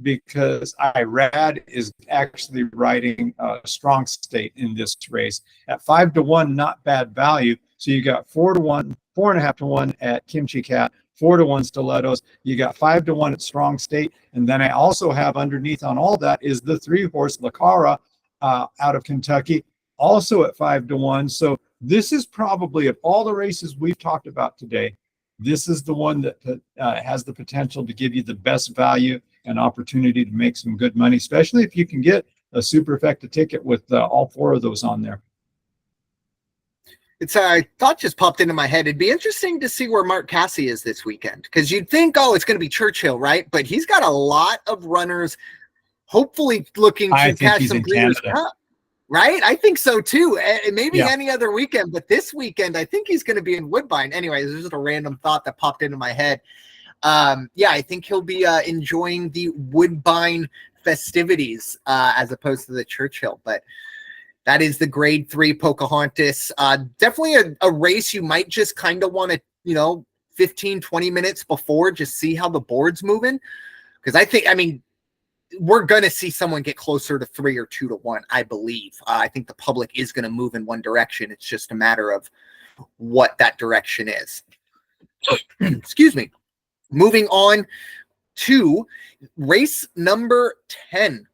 because Irad is actually riding Strong State in this race at 5-1, not bad value. So you got 4-1, 4.5-1 at Kimchi Cat, 4-1 Stilettos. You got 5-1 at Strong State, and then I also have underneath on all that is the 3 horse Lacara out of Kentucky, also at 5-1. So this is probably, of all the races we've talked about today, this is the one that has the potential to give you the best value and opportunity to make some good money, especially if you can get a superfecta ticket with all 4 of those on there. It's a thought just popped into my head. It'd be interesting to see where Mark Cassie is this weekend, because you'd think, it's going to be Churchill, right? But he's got a lot of runners, hopefully looking to catch some Breeders' Cup, right? I think so too. Maybe any other weekend, but this weekend, I think he's going to be in Woodbine. Anyway, this is just a random thought that popped into my head. I think he'll be enjoying the Woodbine festivities as opposed to the Churchill, but that is the grade 3 Pocahontas. Definitely a race you might just kind of want to, 15, 20 minutes before, just see how the board's moving. Because we're going to see someone get closer to 3 or 2-1, I believe. I think the public is going to move in one direction. It's just a matter of what that direction is. Excuse me. Moving on to race number 10.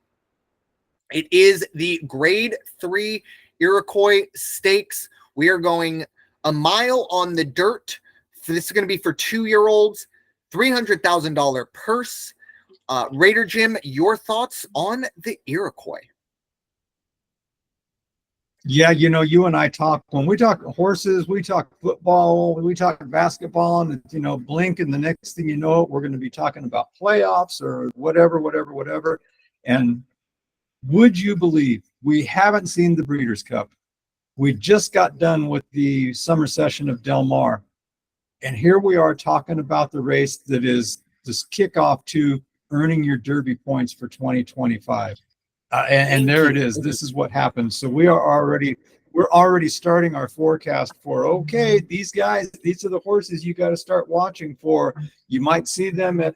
It is the Grade 3 Iroquois Stakes. We are going a mile on the dirt. So this is going to be for 2-year-olds, $300,000 purse. Raider Jim, your thoughts on the Iroquois? Yeah, you and I talk, when we talk horses, we talk football, we talk basketball, and blink, and the next thing you know, we're going to be talking about playoffs or whatever. And would you believe we haven't seen the Breeders' Cup? We just got done with the summer session of Del Mar, and here we are talking about the race that is this kickoff to earning your Derby points for 2025. And there it is. This is what happens. So we're already starting our forecast for, okay, these guys, these are the horses you got to start watching for. You might see them at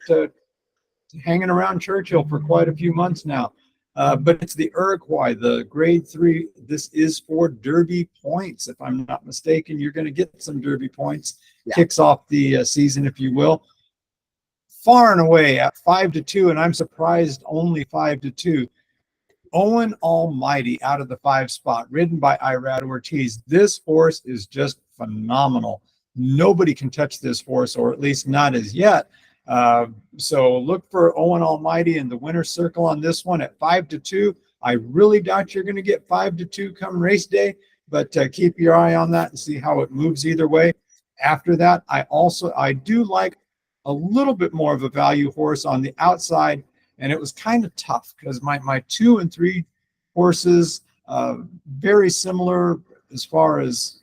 hanging around Churchill for quite a few months now. But it's the Iroquois, the Grade 3. This is for Derby points. If I'm not mistaken, you're going to get some Derby points. Yeah. Kicks off the season, if you will. Far and away at 5-2, and I'm surprised only 5-2. Owen Almighty out of the 5 spot, ridden by Irad Ortiz. This horse is just phenomenal. Nobody can touch this horse, or at least not as yet. So look for Owen Almighty in the winner's circle on this one at 5-2. I really doubt you're going to get 5-2 come race day, but keep your eye on that and see how it moves either way. After that, I do like a little bit more of a value horse on the outside. And it was kind of tough because my 2 and 3 horses, very similar as far as,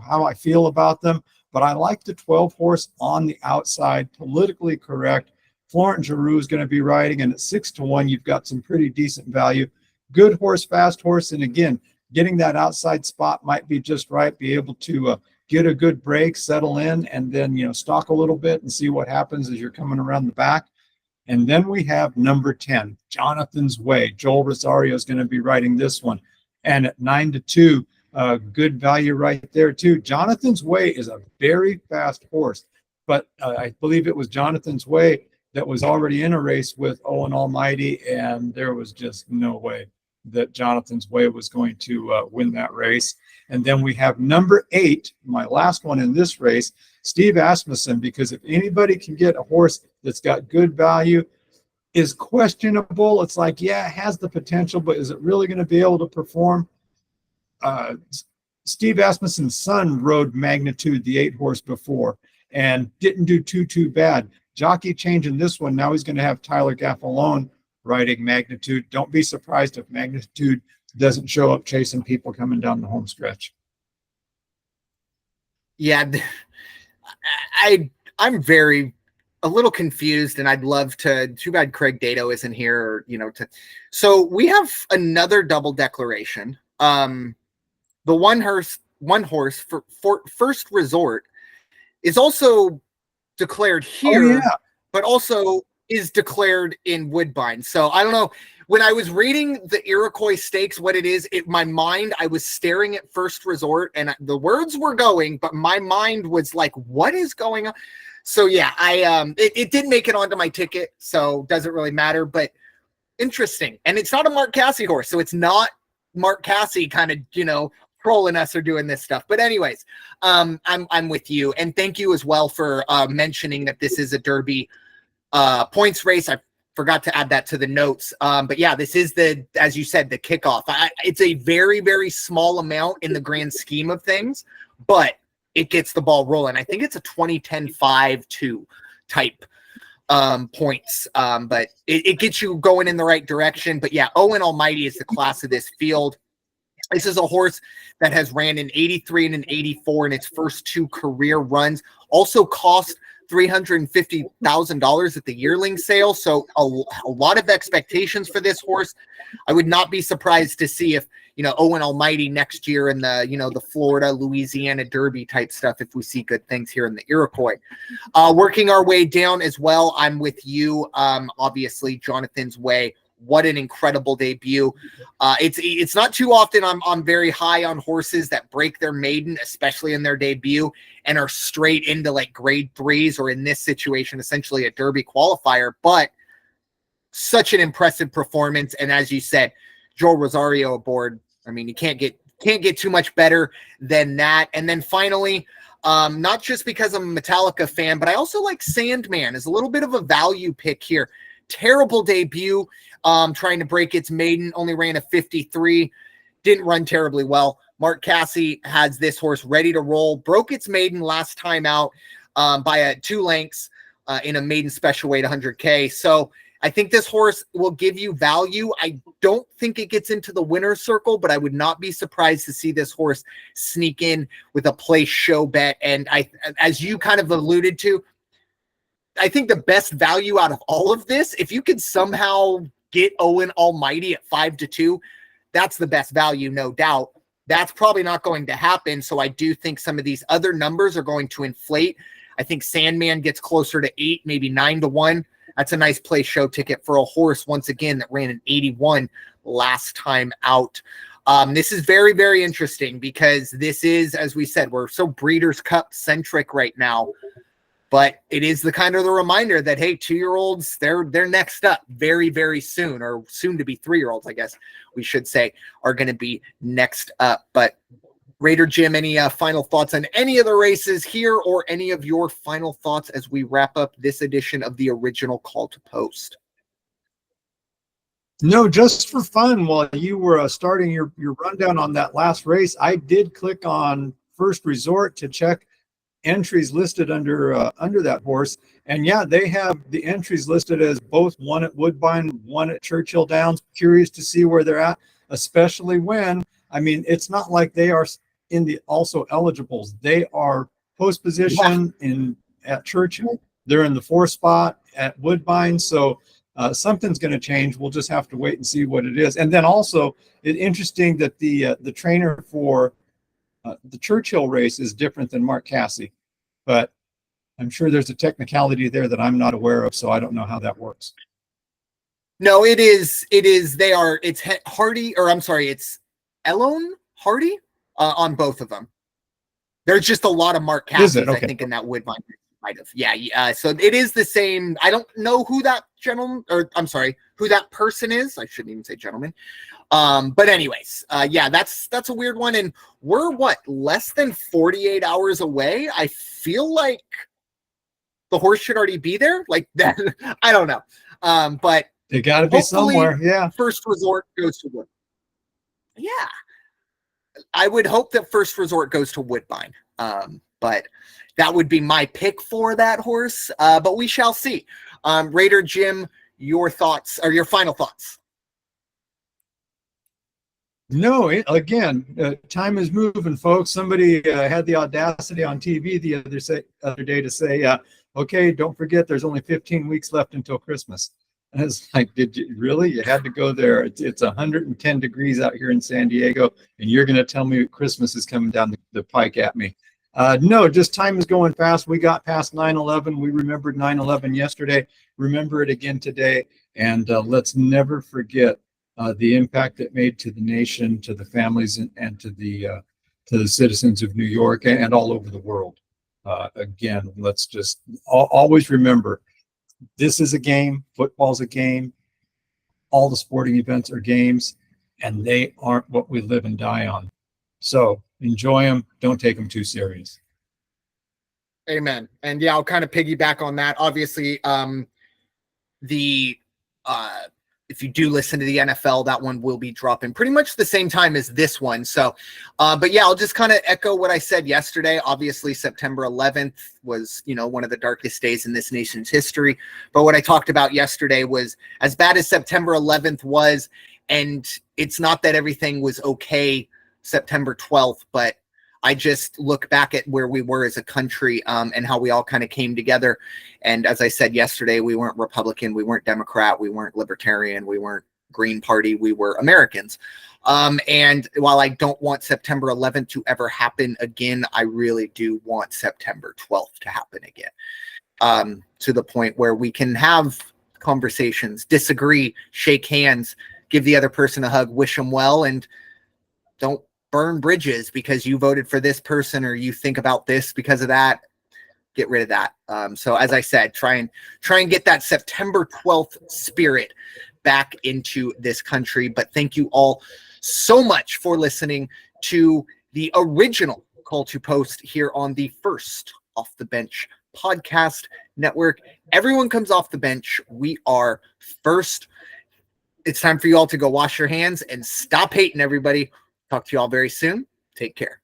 how I feel about them. But I like the 12 horse on the outside, politically correct. Florent Giroux is going to be riding, and at 6-1, you've got some pretty decent value. Good horse, fast horse. And again, getting that outside spot might be just right. Be able to get a good break, settle in, and then, stalk a little bit and see what happens as you're coming around the back. And then we have number 10, Jonathan's Way. Joel Rosario is going to be riding this one. And at 9-2, good value right there too. Jonathan's Way is a very fast horse, but I believe it was Jonathan's Way that was already in a race with Owen Almighty, and there was just no way that Jonathan's Way was going to win that race. And then we have number 8, my last one in this race, Steve Asmussen, because if anybody can get a horse that's got good value, is questionable. It's like, yeah, it has the potential, but is it really going to be able to perform? Steve Asmussen's son rode Magnitude, the 8 horse before, and didn't do too bad. Jockey changing this one. Now he's going to have Tyler Gaffalone riding Magnitude. Don't be surprised if Magnitude doesn't show up chasing people coming down the home stretch. Yeah, I'm a little confused, and I'd love to. Too bad Craig Dato isn't here. So we have another double declaration. The one horse for First Resort is also declared here, but also is declared in Woodbine. So I don't know. When I was reading the Iroquois Stakes, what it is, in my mind, I was staring at First Resort, and the words were going, but my mind was like, what is going on? So yeah, it did make it onto my ticket, so doesn't really matter, but interesting. And it's not a Mark Casse horse, so it's not Mark Casse kind of, trolling us or doing this stuff. But anyways, I'm with you, and thank you as well for mentioning that this is a Derby points race. I forgot to add that to the notes. But yeah, this is as you said, the kickoff. It's a very, very small amount in the grand scheme of things, but it gets the ball rolling. I think it's a 2010 5-2 type points. But it gets you going in the right direction. But yeah, Owen Almighty is the class of this field. This is a horse that has ran an 83 and an 84 in its first 2 career runs. Also cost $350,000 at the yearling sale. So a lot of expectations for this horse. I would not be surprised to see if, Owen Almighty next year in the, the Florida, Louisiana Derby type stuff, if we see good things here in the Iroquois. Working our way down as well, I'm with you. Obviously, Jonathan's Way, what an incredible debut. It's not too often I'm very high on horses that break their maiden, especially in their debut, and are straight into like grade 3s, or in this situation, essentially a Derby qualifier, but such an impressive performance. And as you said, Joel Rosario aboard. I mean, you can't get too much better than that. And then finally, not just because I'm a Metallica fan, but I also like Sandman as a little bit of a value pick here. Terrible debut, trying to break its maiden, only ran a 53, didn't run terribly well. Mark Casse has this horse ready to roll, broke its maiden last time out by 2 lengths in a maiden special weight 100K. So I think this horse will give you value. I don't think it gets into the winner's circle, but I would not be surprised to see this horse sneak in with a place show bet. And as you kind of alluded to, I think the best value out of all of this, if you could somehow get Owen Almighty at 5-2, that's the best value, no doubt. That's probably not going to happen. So I do think some of these other numbers are going to inflate. I think Sandman gets closer to 8, maybe 9-1. That's a nice play show ticket for a horse, once again, that ran an 81 last time out. This is very, very interesting because this is, as we said, we're so Breeders' Cup centric right now. But it is the kind of the reminder that, hey, 2-year-olds, they're next up very, very soon, or soon to be 3-year-olds, I guess we should say, are going to be next up. But Raider Jim, any final thoughts on any of the races here, or any of your final thoughts as we wrap up this edition of the original Call to Post? No, just for fun, while you were starting your rundown on that last race, I did click on First Resort to check entries listed under that horse. And yeah, they have the entries listed as both one at Woodbine, one at Churchill Downs. Curious to see where they're at, especially when, I mean, it's not like they are in the also eligibles. They are post position at Churchill. They're in the 4th spot at Woodbine. So something's going to change. We'll just have to wait and see what it is. And then also, it's interesting that the trainer for the Churchill race is different than Mark Casse, but I'm sure there's a technicality there that I'm not aware of, so I don't know how that works. No, it is. It's Hardy, or I'm sorry, it's Elone Hardy on both of them. There's just a lot of Mark Casses, okay. I think, in that Woodbine. Yeah. So it is the same. I don't know who that gentleman, or I'm sorry, who that person is. I shouldn't even say gentleman. But anyways, yeah, that's a weird one. And we're less than 48 hours away. I feel like the horse should already be there. Like that. I don't know. But they got to be somewhere. Yeah. First Resort goes to Woodbine. Yeah. I would hope that First Resort goes to Woodbine. But that would be my pick for that horse. But we shall see. Raider Jim, your thoughts, or your final thoughts? No, again, time is moving, folks. Somebody had the audacity on TV the other day to say, okay, don't forget there's only 15 weeks left until Christmas. And it's like, did you really? You had to go there. It's 110 degrees out here in San Diego, and you're going to tell me Christmas is coming down the pike at me. No, just time is going fast. We got past 9/11. We remembered 9/11 yesterday. Remember it again today. And let's never forget the impact it made to the nation, to the families, and to the citizens of New York and all over the world. Again, let's just always remember, this is a game. Football's a game. All the sporting events are games, and they aren't what we live and die on. So enjoy them. Don't take them too serious. Amen. And yeah, I'll kind of piggyback on that. Obviously, if you do listen to the NFL, that one will be dropping pretty much the same time as this one. So, but yeah, I'll just kind of echo what I said yesterday. Obviously, September 11th was, one of the darkest days in this nation's history. But what I talked about yesterday was, as bad as September 11th was, and it's not that everything was okay September 12th, but I just look back at where we were as a country and how we all kind of came together. And as I said yesterday, we weren't Republican, we weren't Democrat, we weren't Libertarian, we weren't Green Party, we were Americans. And while I don't want September 11th to ever happen again, I really do want September 12th to happen again, to the point where we can have conversations, disagree, shake hands, give the other person a hug, wish them well, and don't burn bridges because you voted for this person or you think about this because of that. Get rid of that. So as I said, try and get that September 12th spirit back into this country. But thank you all so much for listening to the original Call to Post here on the First Off the Bench podcast network. Everyone comes off the bench. We are first. It's time for you all to go wash your hands and stop hating, everybody. Talk to you all very soon. Take care.